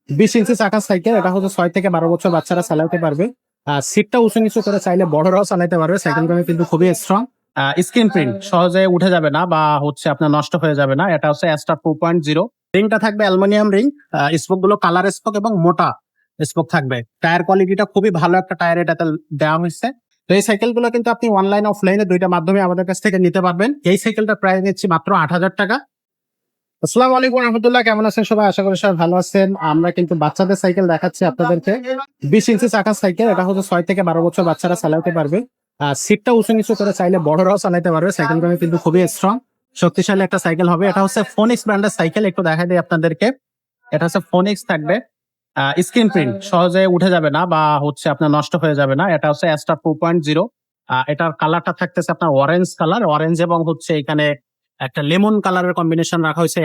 20 ইঞ্চি চাকার সাইকেল। এটা হচ্ছে 6 থেকে 12 বছর বাচ্চারা চালাতে পারবে। সিটটা উঁচু নিচু করে চাইলে বড়রাও চালাতে পারবে। সাইকেলটা কিন্তু খুবই স্ট্রং। স্ক্রিন প্রিন্ট সহজে উঠে যাবে না বা হচ্ছে আপনার নষ্ট হয়ে যাবে না। এটা হচ্ছে অ্যাস্টার 2.0। রিংটা থাকবে অ্যালুমিনিয়াম রিং। স্পোক গুলো কালার স্পোক এবং মোটা স্পোক থাকবে। টায়ার কোয়ালিটিটা খুবই ভালো একটা টায়ার এটাতে দেওয়া হয়েছে। তো এই সাইকেলগুলো কিন্তু আপনি অনলাইন অফলাইনে দুইটা মাধ্যমে আমাদের কাছ থেকে নিতে পারবেন। এই সাইকেলটা প্রাইস নিচ্ছি মাত্র 8,000 টাকা। আসসালামু আলাইকুম রহমতুল্লাহ, কেমন আছেন সবাই? আশা করি সবাই ভালো আছেন। আমরা কিন্তু বাচ্চাদের সাইকেল দেখাচ্ছি আপনাদেরকে। 20 ইঞ্চি চাকার সাইকেল। এটা হচ্ছে 6 থেকে 12 বছর বাচ্চারা চালাতে পারবে। সিটটা উঁচু নিচু করে চাইলে বড়রাও চালাতে পারবে। সাইকেলটা কিন্তু খুবই স্ট্রং, শক্তিশালী একটা সাইকেল হবে। এটা হচ্ছে ফোনিক্স ব্র্যান্ডের সাইকেল। একটু দেখা দিই আপনাদেরকে। এটা হচ্ছে ফোনিক্স থাকবে। স্ক্রিন প্রিন্ট সহজে উঠে যাবে না বা হচ্ছে আপনার নষ্ট হয়ে যাবে না। এটা হচ্ছে অ্যাস্টার 2.0। এটার কালারটা থাকতেছে আপনার অরেঞ্জ কালার, অরেঞ্জ এবং হচ্ছে এখানে একটা লেমন কালারের কম্বিনেশন রাখা হয়েছে।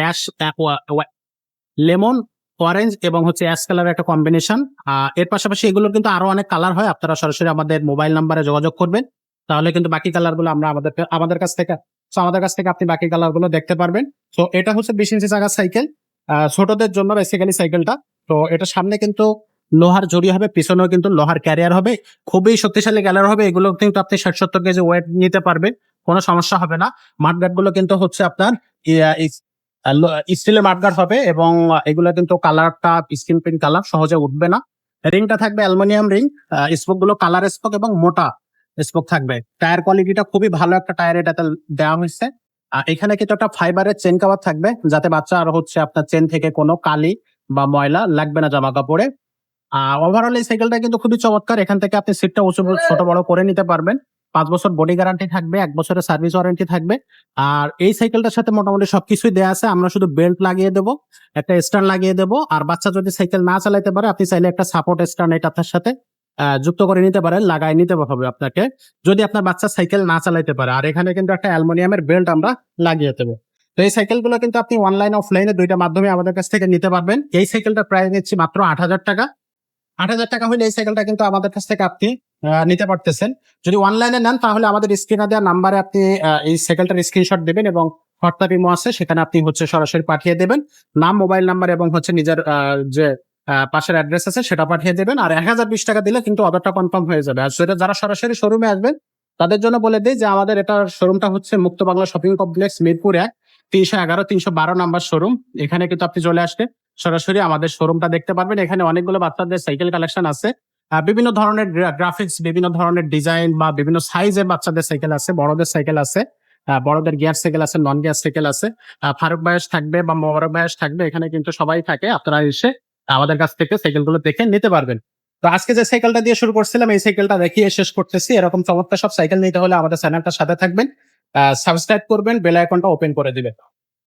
লেমন, অরেঞ্জ এবং হচ্ছে অ্যাশ কালারের একটা কম্বিনেশন। এর পাশাপাশি এগুলোর কিন্তু আরো অনেক কালার হয়। আপনারা সরাসরি আমাদের মোবাইল নাম্বারে যোগাযোগ করবেন, তাহলে কিন্তু বাকি কালার গুলো আমরা আমাদের কাছ থেকে আপনি বাকি কালার গুলো দেখতে পারবেন। তো এটা হচ্ছে 20 ইঞ্চি চাকার সাইকেল, ছোটদের জন্য বেসিক্যালি সাইকেলটা। তো এটা সামনে কিন্তু লোহার জড়ি হবে, পিছনেও কিন্তু লোহার ক্যারিয়ার হবে। খুবই শক্তিশালী ক্যারিয়ার হবে। এগুলো কিন্তু আপনি 60-70 কেজি ওয়েট নিতে পারবেন, কোনো সমস্যা হবে না। মাঠগার্ড গুলো কিন্তু হচ্ছে আপনার স্টিলের মাঠগার্ড হবে এবং এগুলো কিন্তু কালারটা স্ক্রিন প্রিন্ট কালার, সহজে উঠবে না। রিংটা থাকবে অ্যালুমিনিয়াম রিং। স্পোক গুলো কালার স্পোক এবং মোটা স্পোক থাকবে। টায়ার কোয়ালিটিটা খুবই ভালো একটা টায়ার এটাতে দেওয়া হয়েছে। এখানে কিন্তু একটা ফাইবারের চেন কভার থাকবে, যাতে বাচ্চা আর হচ্ছে আপনার চেন থেকে কোনো কালি বা ময়লা লাগবে না জামা কাপড়ে। ওভারঅল এই সাইকেলটা কিন্তু খুবই চমৎকার। এখান থেকে আপনি সিটটা উঁচু ছোট বড় করে নিতে পারবেন। 5 বছর বডি গ্যারান্টি থাকবে, 1 বছরের সার্ভিস ওয়ারেন্টি থাকবে। আর এই সাইকেলটার সাথে মোটামুটি সবকিছুই দেয়া আছে। আমরা শুধু বেল্ট লাগিয়ে দেবো, একটা স্ট্যান্ড লাগিয়ে দেবো। আর বাচ্চা যদি সাইকেল না চালাতে পারে, আপনি চাইলে একটা সাপোর্ট স্ট্যান্ড এটা তার সাথে যুক্ত করে নিতে পারেন, লাগাই নিতে হবে আপনাকে, যদি আপনার বাচ্চা সাইকেল না চালাতে পারে। আর এখানে কিন্তু একটা অ্যালুমিনিয়ামের বেল্ট আমরা লাগিয়ে দেবো। তো এই সাইকেলগুলো কিন্তু আপনি অনলাইন অফলাইনে দুইটা মাধ্যমে আমাদের কাছ থেকে নিতে পারবেন। এই সাইকেলটা প্রাইস নিচ্ছি মাত্র 8,000 টাকা। 8,000 টাকা হলে এই সাইকেলটা কিন্তু আমাদের কাছ থেকে আপনি নিতে পারতেছেন। যদি অনলাইনে নেন, তাহলে আমাদের স্ক্রিনে দেওয়া নাম্বারে আপনি এই সাইকেলটার স্ক্রিনশট দেবেন এবং হোয়াটসঅ্যাপ ইমো আছে, সেখানে আপনি হচ্ছে সরাসরি পাঠিয়ে দেবেন। নাম, মোবাইল নাম্বার এবং হচ্ছে নিজের যে পাশের অ্যাড্রেস আছে সেটা পাঠিয়ে দেবেন। আর 1,020 টাকা দিলে কিন্তু অর্ডারটা কনফার্ম হয়ে যাবে। আর সেটা যারা সরাসরি শোরুমে আসবেন, তাদের জন্য বলে দিই যে আমাদের এটার শোরুমটা হচ্ছে মুক্ত Bangla shopping complex, Mirpur 1, 311, 312 number showroom. এখানে কিন্তু আপনি চলে আসলে সরাসরি আমাদের শোরুমটা দেখতে পারবেন। এখানে অনেকগুলো বাচ্চাদের সাইকেল কালেকশন আছে। বিভিন্ন ধরনের গ্রাফিক্স, বিভিন্ন ধরনের ডিজাইন বা বিভিন্ন সাইজের বাচ্চাদের সাইকেল আছে, বড়দের সাইকেল আছে। বড়দের গিয়ার সাইকেল আছে, নন গিয়ার সাইকেল আছে। ফারুক বায়াস থাকবে বা মোবারক বায়াস থাকবে, এখানে কিন্তু সবাই থাকে। আপনারা এসে আমাদের কাছ থেকে সাইকেলগুলো দেখে নিতে পারবেন। তো আজকে যে সাইকেলটা দিয়ে শুরু করছিলাম, এই সাইকেলটা দেখিয়ে শেষ করতেছি। এরকম চমৎকার সব সাইকেল নিতে হলে আমাদের চ্যানেলটার সাথে থাকবেন, সাবস্ক্রাইব করবেন, বেল আইকনটা ওপেন করে দিবেন।